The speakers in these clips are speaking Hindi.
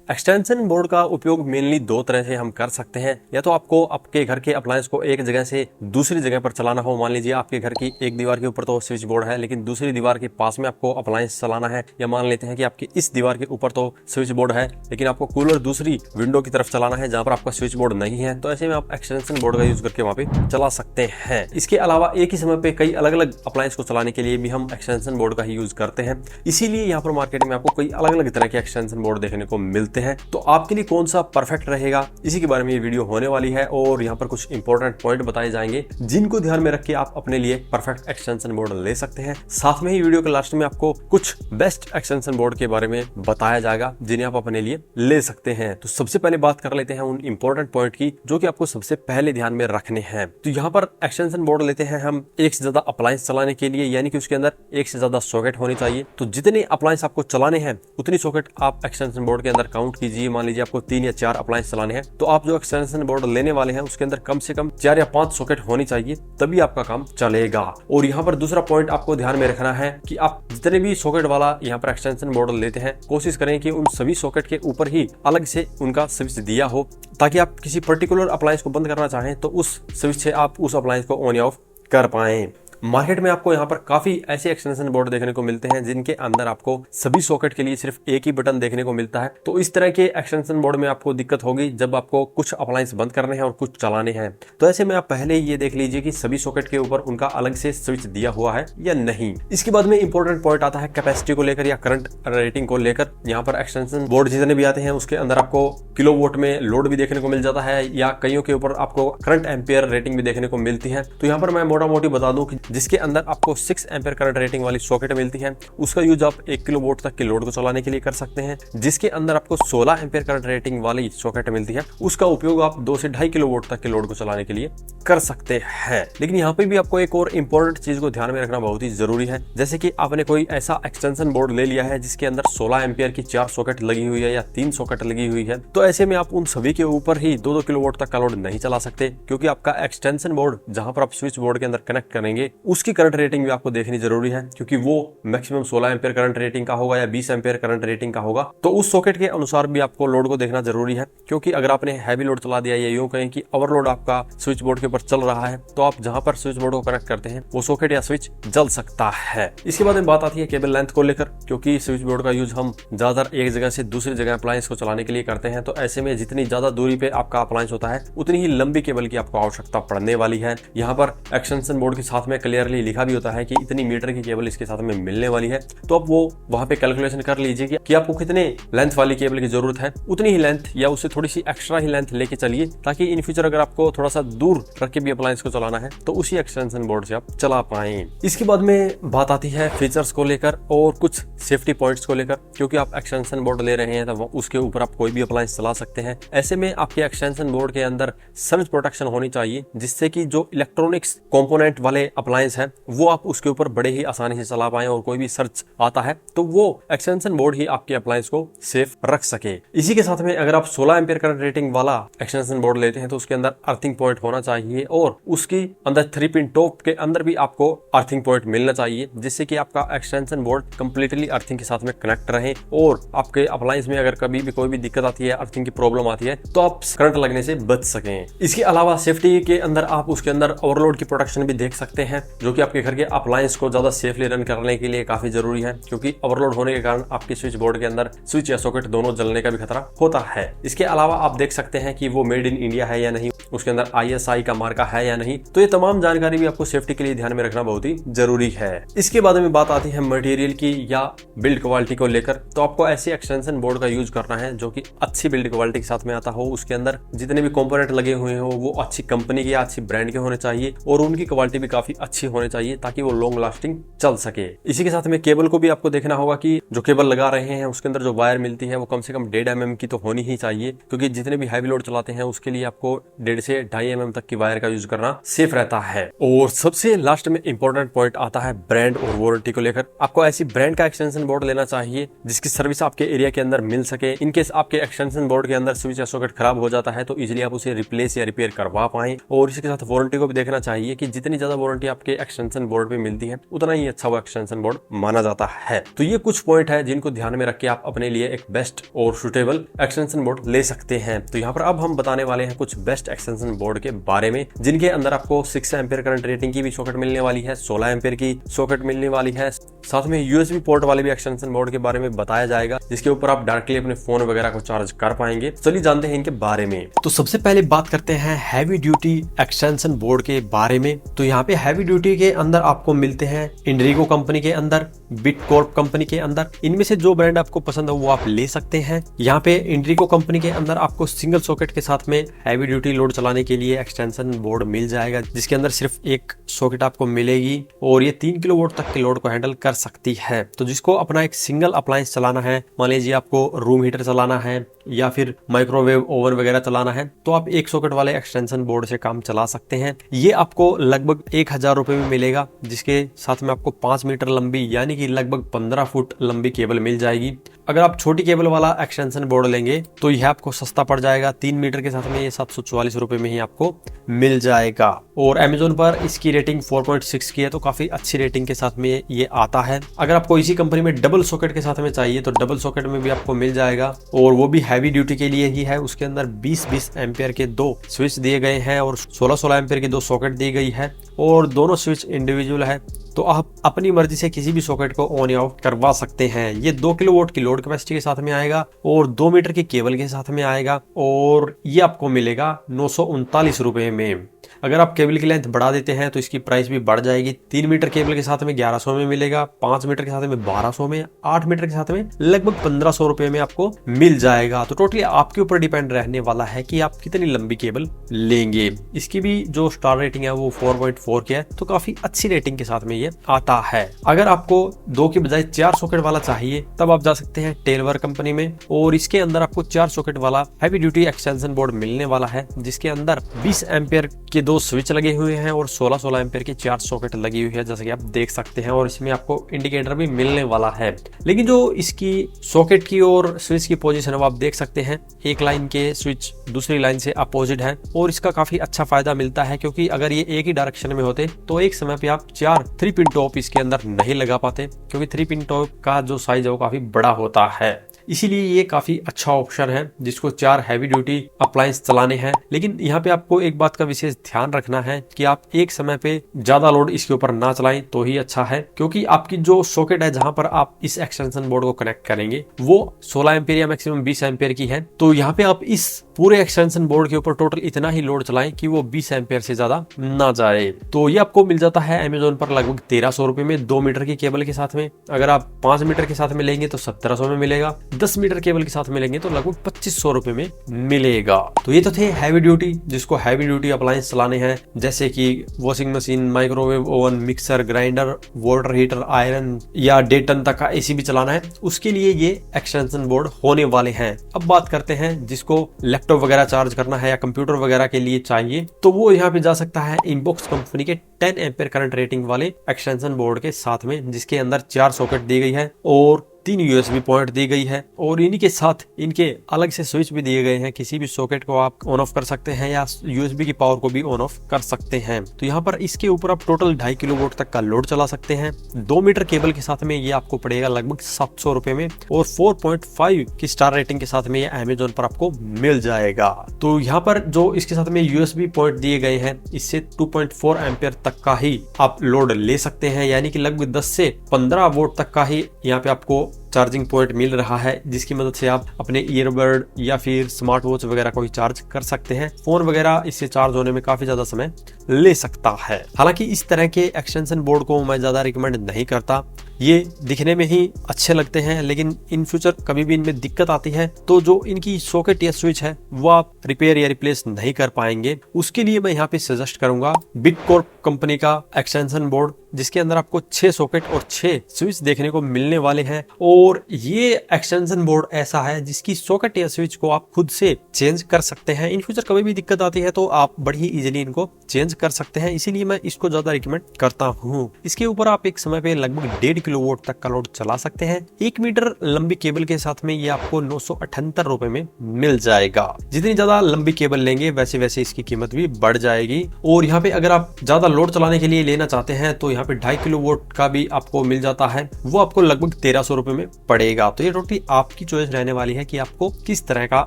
एक्सटेंशन बोर्ड का उपयोग मेनली दो तरह से हम कर सकते हैं। या तो आपको आपके घर के अप्लायंस को एक जगह से दूसरी जगह पर चलाना हो, मान लीजिए आपके घर की एक दीवार के ऊपर तो स्विच बोर्ड है लेकिन दूसरी दीवार के पास में आपको अप्लायंस चलाना है, या मान लेते हैं कि आपकी इस दीवार के ऊपर तो स्विच बोर्ड है लेकिन आपको कूलर दूसरी विंडो की तरफ चलाना है जहां पर आपका स्विच बोर्ड नहीं है, तो ऐसे में आप एक्सटेंशन बोर्ड का यूज करके वहां पे चला सकते हैं। इसके अलावा एक ही समय पे कई अलग अलग अप्लायंस को चलाने के लिए भी हम एक्सटेंशन बोर्ड का ही यूज करते हैं, इसीलिए यहाँ पर मार्केट में आपको कई अलग अलग तरह के एक्सटेंशन बोर्ड देखने को मिलते हैं। तो आपके लिए कौन सा परफेक्ट रहेगा इसी के बारे में ये वीडियो होने वाली है और यहाँ पर कुछ इंपॉर्टेंट पॉइंट बताए जाएंगे जिनको ध्यान में रख के आप अपने लिए परफेक्ट एक्सटेंशन बोर्ड ले सकते हैं। साथ में ही वीडियो के लास्ट में आपको कुछ बेस्ट एक्सटेंशन बोर्ड के बारे में बताया जाएगा जिन्हें आप अपने लिए ले सकते हैं। तो सबसे पहले बात कर लेते हैं उन इंपॉर्टेंट पॉइंट की जो कि आपको सबसे पहले ध्यान में रखने हैं। तो यहाँ पर एक्सटेंशन बोर्ड लेते हैं हम एक से ज्यादा अप्लायंस चलाने के लिए, यानी कि उसके अंदर एक से ज्यादा सॉकेट होनी चाहिए। तो जितने अप्लायंस आपको चलाने हैं उतनी सॉकेट आप एक्सटेंशन बोर्ड के अंदर काउंट कीजिए। मान लीजिए आपको 3 या 4 अप्लायंस चलाने हैं तो आप जो एक्सटेंशन बोर्ड लेने वाले हैं उसके अंदर कम से कम 4 या 5 सॉकेट होनी चाहिए, तभी आपका काम चलेगा। और यहाँ पर दूसरा पॉइंट आपको ध्यान में रखना है कि आप जितने भी सॉकेट वाला यहाँ पर एक्सटेंशन बोर्ड लेते हैं कोशिश करें कि उन सभी सॉकेट के ऊपर ही अलग से उनका स्विच दिया हो, ताकि आप किसी पर्टिकुलर अप्लायंस को बंद करना चाहें तो उस स्विच से आप उस अप्लायंस को ऑन या ऑफ कर पाएं। मार्केट में आपको यहाँ पर काफी ऐसे एक्सटेंशन बोर्ड देखने को मिलते हैं जिनके अंदर आपको सभी सॉकेट के लिए सिर्फ एक ही बटन देखने को मिलता है। तो इस तरह के एक्सटेंशन बोर्ड में आपको दिक्कत होगी जब आपको कुछ अप्लायंस बंद करने हैं और कुछ चलाने हैं। तो ऐसे में आप पहले ही ये देख लीजिए कि सभी सॉकेट के ऊपर उनका अलग से स्विच दिया हुआ है या नहीं। इसके बाद में इंपॉर्टेंट पॉइंट आता है कैपेसिटी को लेकर या करंट रेटिंग को लेकर। यहाँ पर एक्सटेंशन बोर्ड जितने भी आते हैं उसके अंदर आपको किलोवाट में लोड भी देखने को मिल जाता है या कईयों के ऊपर आपको करंट एम्पियर रेटिंग भी देखने को मिलती है। तो यहाँ पर मैं मोटा मोटी बता दूं कि जिसके अंदर आपको 6 एम्पियर करंट रेटिंग वाली सॉकेट मिलती है उसका यूज आप 1 किलोवाट तक के लोड को चलाने के लिए कर सकते हैं। जिसके अंदर आपको 16 एम्पियर करंट रेटिंग वाली सॉकेट मिलती है उसका उपयोग आप 2 से 2.5 किलोवाट तक के लोड को चलाने के लिए कर सकते हैं। लेकिन यहाँ पे भी आपको एक और इंपॉर्टेंट चीज को ध्यान में रखना बहुत ही जरूरी है। जैसे कि आपने कोई ऐसा एक्सटेंशन बोर्ड ले लिया है जिसके अंदर 16 एम्पियर की 4 सॉकेट लगी हुई है या 3 सॉकेट लगी हुई है, तो ऐसे में आप उन सभी के ऊपर ही 2-2 किलोवाट तक का लोड नहीं चला सकते, क्योंकि आपका एक्सटेंशन बोर्ड जहां पर आप स्विच बोर्ड के अंदर कनेक्ट करेंगे उसकी करंट रेटिंग भी आपको देखनी जरूरी है, क्योंकि वो मैक्सिमम 16 एम्पियर करंट रेटिंग का होगा या 20 एम्पियर करंट रेटिंग का होगा। तो उस सॉकेट के अनुसार भी आपको लोड को देखना जरूरी है, क्योंकि अगर आपने हैवी लोड चला दिया या यूं कहें कि ओवरलोड आपका स्विच बोर्ड के ऊपर चल रहा है तो आप जहां पर स्विच बोर्ड को कनेक्ट करते हैं वो सॉकेट या स्विच जल सकता है। इसके बाद में बात आती है केबल लेंथ को लेकर, क्योंकि स्विच बोर्ड का यूज हम ज्यादातर एक जगह से दूसरी जगह अप्लायंस को चलाने के लिए करते हैं। तो ऐसे में जितनी ज्यादा दूरी पे आपका अप्लायंस होता है उतनी ही लंबी केबल की आपको आवश्यकता पड़ने वाली है। यहाँ पर एक्सटेंशन बोर्ड के साथ में क्लियरली लिखा भी होता है कि इतनी मीटर की केबल इसके साथ में मिलने वाली है। तो आप वो वहां पे कैलकुलेशन कर लीजिए कि आपको कितने लेंथ वाली केबल की जरूरत है, उतनी ही लेंथ या उससे थोड़ी सी एक्स्ट्रा ही लेंथ लेके चलिए, ताकि इन फ्यूचर अगर आपको थोड़ा सा दूर रख के भी अप्लायंस को चलाना है तो उसी एक्सटेंशन बोर्ड से आप चला पाएं। इसके बाद में बात आती है फीचर्स को लेकर और कुछ सेफ्टी पॉइंट्स को लेकर, क्योंकि आप एक्सटेंशन बोर्ड ले रहे हैं तो उसके ऊपर आप कोई भी अप्लायंस चला सकते हैं। ऐसे में आपके एक्सटेंशन बोर्ड के अंदर सर्ज प्रोटेक्शन होनी चाहिए, जिससे कि जो इलेक्ट्रॉनिक्स कंपोनेंट वाले अप्लायंस है वो आप उसके ऊपर बड़े ही आसानी से चला पाएं और कोई भी सर्च आता है तो वो एक्सटेंशन बोर्ड ही आपके अप्लायंस को सेफ रख सके। इसी के साथ में अगर आप 16 एम्पियर करंट रेटिंग वाला एक्सटेंशन बोर्ड लेते हैं तो उसके अंदर अर्थिंग पॉइंट होना चाहिए और उसकी अंदर 3 पिन टॉप के अंदर भी आपको अर्थिंग पॉइंट मिलना चाहिए, जिससे कि आपका एक्सटेंशन बोर्ड कंप्लीटली अर्थिंग के साथ में कनेक्ट रहे और आपके अप्लायंस में अगर कभी भी कोई भी दिक्कत आती है, अर्थिंग की प्रॉब्लम आती है तो आप करंट लगने से बच सकें। इसके अलावा सेफ्टी के अंदर आप उसके अंदर ओवरलोड की प्रोटेक्शन भी देख सकते हैं, जो कि आपके घर के अप्लायंस को ज्यादा सेफली रन करने के लिए काफी जरूरी है, क्योंकि ओवरलोड होने के कारण आपके स्विच बोर्ड के अंदर स्विच या सॉकेट दोनों जलने का भी खतरा होता है। इसके अलावा आप देख सकते हैं कि वो मेड इन इंडिया है या नहीं, उसके अंदर ISI का मार्का है या नहीं। तो ये तमाम जानकारी भी आपको सेफ्टी के लिए ध्यान में रखना बहुत ही जरूरी है। इसके बाद में बात आती है मटेरियल की या बिल्ड क्वालिटी को लेकर। तो आपको ऐसे एक्सटेंशन बोर्ड का यूज करना है जो कि अच्छी बिल्ड क्वालिटी के साथ में आता हो, उसके अंदर जितने भी कंपोनेंट लगे हुए हो वो अच्छी कंपनी के या अच्छी ब्रांड के होने चाहिए और उनकी क्वालिटी भी काफी अच्छी होनी चाहिए, ताकि वो लॉन्ग लास्टिंग चल सके। इसी के साथ में केबल को भी आपको देखना होगा कि जो केबल लगा रहे हैं उसके अंदर जो वायर मिलती है वो कम से कम 1.5 mm की तो होनी ही चाहिए, क्योंकि जितने भी हैवी लोड चलाते हैं उसके लिए आपको 1.5 से 2.5 mm तक की वायर का यूज करना सेफ रहता है। और सबसे लास्ट में इंपॉर्टेंट पॉइंट आता है ब्रांड और वारंटी को लेकर। आपको ऐसी ब्रांड का एक्सटेंशन बोर्ड लेना चाहिए जिसकी सर्विस आपके एरिया के अंदर मिल सके। इनकेस आपके एक्सटेंशन बोर्ड के अंदर स्विच या सॉकेट खराब हो जाता है तो इजीली आप उसे रिप्लेस या रिपेयर करवा पाएं। और इसके साथ वारंटी को भी देखना चाहिए कि जितनी ज्यादा वारंटी आपके एक्सटेंशन बोर्ड पे मिलती है उतना ही अच्छा वो एक्सटेंशन बोर्ड माना जाता है। तो ये कुछ पॉइंट है जिनको ध्यान में रख के आप अपने लिए एक बेस्ट और सुटेबल एक्सटेंशन बोर्ड ले सकते हैं। तो यहाँ पर अब हम बताने वाले हैं कुछ बेस्ट एक्सटेंशन बोर्ड के बारे में, जिनके अंदर आपको 6 एम्पियर करंट रेटिंग की भी सॉकेट मिलने वाली है, 16 एम्पियर की सॉकेट मिलने वाली है, साथ में यूएसबी पोर्ट वाले भी एक्सटेंशन बोर्ड के बारे में बताया जाएगा जिसके ऊपर आप डायरेक्टली अपने फोन वगैरह को चार्ज कर पाएंगे। चलिए जानते हैं इनके बारे में। तो सबसे पहले बात करते हैं हैवी ड्यूटी एक्सटेंशन बोर्ड के बारे में। तो यहाँ पे हैवी ड्यूटी के अंदर आपको मिलते हैं इंड्रिगो कंपनी के अंदर, बिटकॉर्प कंपनी के अंदर। इनमें से जो ब्रांड आपको पसंद है वो आप ले सकते हैं। यहाँ पे इंड्रिगो कंपनी के अंदर आपको सिंगल सॉकेट के साथ में हैवी ड्यूटी लोड चलाने के लिए एक्सटेंशन बोर्ड मिल जाएगा जिसके अंदर सिर्फ एक सॉकेट आपको मिलेगी और ये 3 किलोवाट तक के लोड को हैंडल कर सकती है। तो जिसको अपना एक सिंगल अप्लायंस चलाना है, मान लीजिए आपको रूम हीटर चलाना है या फिर माइक्रोवेव ओवन वगैरह चलाना है, तो आप एक सॉकेट वाले एक्सटेंशन बोर्ड से काम चला सकते हैं। ये आपको लगभग 1000 रुपए में मिलेगा जिसके साथ में आपको 5 मीटर लंबी यानी कि लगभग 15 फुट लंबी केबल मिल जाएगी। अगर आप छोटी केबल वाला एक्सटेंशन बोर्ड लेंगे तो यह आपको सस्ता पड़ जाएगा, 3 मीटर के साथ में ये 744 रुपए में ही आपको मिल जाएगा। और Amazon पर इसकी रेटिंग 4.6 की है, तो काफी अच्छी रेटिंग के साथ में ये आता है। अगर आपको इसी कंपनी में डबल सॉकेट के साथ में चाहिए तो डबल सॉकेट में भी आपको मिल जाएगा और वो भी हैवी ड्यूटी के लिए ही है। उसके अंदर 20-20 एम्पियर के 2 स्विच दिए गए हैं और 16-16 एम्पियर की 2 सॉकेट दी गई है और दोनों स्विच इंडिविजुअल है, तो आप अपनी मर्जी से किसी भी सॉकेट को ऑन या ऑफ करवा सकते हैं। ये 2 किलोवाट की लोड कैपेसिटी के साथ में आएगा और 2 मीटर की केबल के साथ में आएगा और ये आपको मिलेगा 939 रुपए में। अगर आप केबल की लेंथ बढ़ा देते हैं तो इसकी प्राइस भी बढ़ जाएगी। 3 मीटर केबल के साथ में 1100 में मिलेगा, 5 मीटर के साथ में 1200 में, 8 मीटर के साथ में लगभग 1500 रुपए में आपको मिल जाएगा। तो टोटली आपके ऊपर डिपेंड रहने वाला है कि आप कितनी लंबी केबल लेंगे। इसकी भी जो स्टार रेटिंग है वो 4.4 की है, तो काफी अच्छी रेटिंग के साथ में ये आता है। अगर आपको 2 की बजाय 4 सॉकेट वाला चाहिए तब आप जा सकते हैं टेलवर कंपनी में और इसके अंदर आपको 4 सॉकेट वाला हैवी ड्यूटी एक्सटेंशन बोर्ड मिलने वाला है जिसके अंदर 20 एम्पियर के 2 स्विच लगे हुए हैं और 16-16 एम्पियर की 4 सॉकेट लगी हुई है जैसे कि आप देख सकते हैं। और इसमें आपको इंडिकेटर भी मिलने वाला है। लेकिन जो इसकी सॉकेट की और स्विच की पोजीशन है वो आप देख सकते हैं, एक लाइन के स्विच दूसरी लाइन से अपोजिट है और इसका काफी अच्छा फायदा मिलता है क्योंकि अगर ये एक ही डायरेक्शन में होते तो एक समय पे आप 4 3 पिन टॉप इसके अंदर नहीं लगा पाते क्योंकि 3 पिन टॉप का जो साइज है वो काफी बड़ा होता है। इसीलिए ये काफी अच्छा ऑप्शन है जिसको 4 हैवी ड्यूटी अप्लायंस चलाने हैं। लेकिन यहाँ पे आपको एक बात का विशेष ध्यान रखना है कि आप एक समय पे ज्यादा लोड इसके ऊपर ना चलाएं तो ही अच्छा है, क्योंकि आपकी जो सॉकेट है जहां पर आप इस एक्सटेंशन बोर्ड को कनेक्ट करेंगे वो 16 एम्पियर या मैक्सिमम 20 एम्पियर की है। तो यहाँ पे आप इस पूरे एक्सटेंशन बोर्ड के ऊपर टोटल इतना ही लोड चलाएं कि वो 20 एम्पियर से ज्यादा ना जाए। तो ये आपको मिल जाता है Amazon पर लगभग 1300 रुपए में 2 मीटर की केबल के साथ में। अगर आप 5 मीटर के साथ में लेंगे तो 1700 में मिलेगा, 10 मीटर केबल के साथ में लेंगे तो लगभग 2500 रुपए में मिलेगा। तो ये तो थे हैवी ड्यूटी, जिसको हैवी ड्यूटी अप्लायंस चलाने हैं जैसे कि washing machine, microwave oven, mixer grinder, water heater, iron या 1.5 टन तक का एसी भी चलाना है, उसके लिए ये एक्सटेंशन बोर्ड होने वाले हैं। अब बात करते हैं जिसको लैपटॉप वगैरह चार्ज करना है या कंप्यूटर वगैरह के लिए चाहिए तो वो यहाँ पे जा सकता है इनबॉक्स कंपनी के 10 एम्पियर करंट रेटिंग वाले एक्सटेंशन बोर्ड के साथ में, जिसके अंदर 4 सॉकेट दी गई है और 3 यूएसबी पॉइंट दी गई है और इन्हीं के साथ इनके अलग से स्विच भी दिए गए हैं। किसी भी सॉकेट को आप ऑन ऑफ कर सकते हैं या यूएसबी की पावर को भी ऑन ऑफ कर सकते हैं। तो यहाँ पर इसके ऊपर आप टोटल 2.5 किलोवाट तक का लोड चला सकते हैं। 2 मीटर केबल के साथ में ये आपको पड़ेगा लगभग 700 रुपए में और 4.5 की स्टार रेटिंग के साथ में ये Amazon पर आपको मिल जाएगा। तो यहाँ पर जो इसके साथ में यूएसबी पॉइंट दिए गए हैं इससे 2.4 एम्पियर तक का ही आप लोड ले सकते हैं, यानी कि लगभग 10 से 15 वोल्ट तक का ही यहाँ पे आपको चार्जिंग पॉइंट मिल रहा है, जिसकी मदद से आप अपने ईयरबड या फिर स्मार्ट वॉच वगैरह को ही चार्ज कर सकते हैं। फोन वगैरह इससे चार्ज होने में काफी ज्यादा समय ले सकता है। हालांकि इस तरह के एक्सटेंशन बोर्ड को मैं ज्यादा रिकमेंड नहीं करता, ये दिखने में ही अच्छे लगते हैं लेकिन इन फ्यूचर कभी भी इनमें दिक्कत आती है तो जो इनकी सॉकेट या स्विच है वो आप रिपेयर या रिप्लेस नहीं कर पाएंगे। उसके लिए मैं यहाँ पे सजेस्ट करूंगा बिटकॉर्प कंपनी का एक्सटेंशन बोर्ड, जिसके अंदर आपको 6 सॉकेट और 6 स्विच देखने को मिलने वाले हैं। और ये एक्सटेंशन बोर्ड ऐसा है जिसकी सॉकेट या स्विच को आप खुद से चेंज कर सकते हैं। इन फ्यूचर कभी भी दिक्कत आती है तो आप बड़ी ही इजीली इनको चेंज कर सकते हैं, इसीलिए मैं इसको ज्यादा रिकमेंड करता हूँ। इसके ऊपर आप एक समय पे लगभग 1.5 किलोवाट तक का लोड चला सकते हैं। 1 मीटर लंबी केबल के साथ में ये आपको 978 रुपए में मिल जाएगा। जितनी ज्यादा लंबी केबल लेंगे वैसे वैसे इसकी कीमत भी बढ़ जाएगी। और यहाँ पे अगर आप ज्यादा लोड चलाने के लिए लेना चाहते हैं तो यहाँ पे 2.5 किलोवाट का भी आपको मिल जाता है, वो आपको लगभग 1300 रुपए में पड़ेगा। तो ये टोटली आपकी चॉइस रहने वाली है कि आपको किस तरह का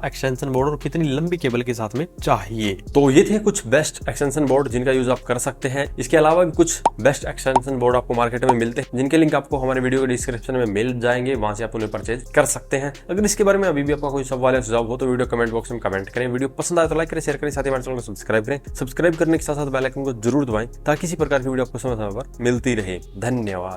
एक्सटेंशन बोर्ड और कितनी लंबी केबल के साथ में चाहिए। तो ये थे कुछ बेस्ट एक्सटेंशन बोर्ड जिनका यूज आप कर सकते हैं। इसके अलावा भी कुछ बेस्ट एक्सटेंशन बोर्ड आपको मार्केट में मिलते हैं, जिनके लिंक आपको हमारे वीडियो के डिस्क्रिप्शन में मिल जाएंगे, वहां से आप उन्हें परचेज कर सकते हैं। अगर इसके बारे में अभी भी आपका कोई सवाल या सुझाव हो तो वीडियो कमेंट बॉक्स में कमेंट करें। वीडियो पसंद आए तो लाइक करें, शेयर करें, साथ ही हमारे चैनल को सब्सक्राइब करें। सब्सक्राइब करने के साथ साथ बेल आइकन को जरूर दबाएं ताकि किसी प्रकार की वीडियो आपको समय समय पर मिलती रहे। धन्यवाद।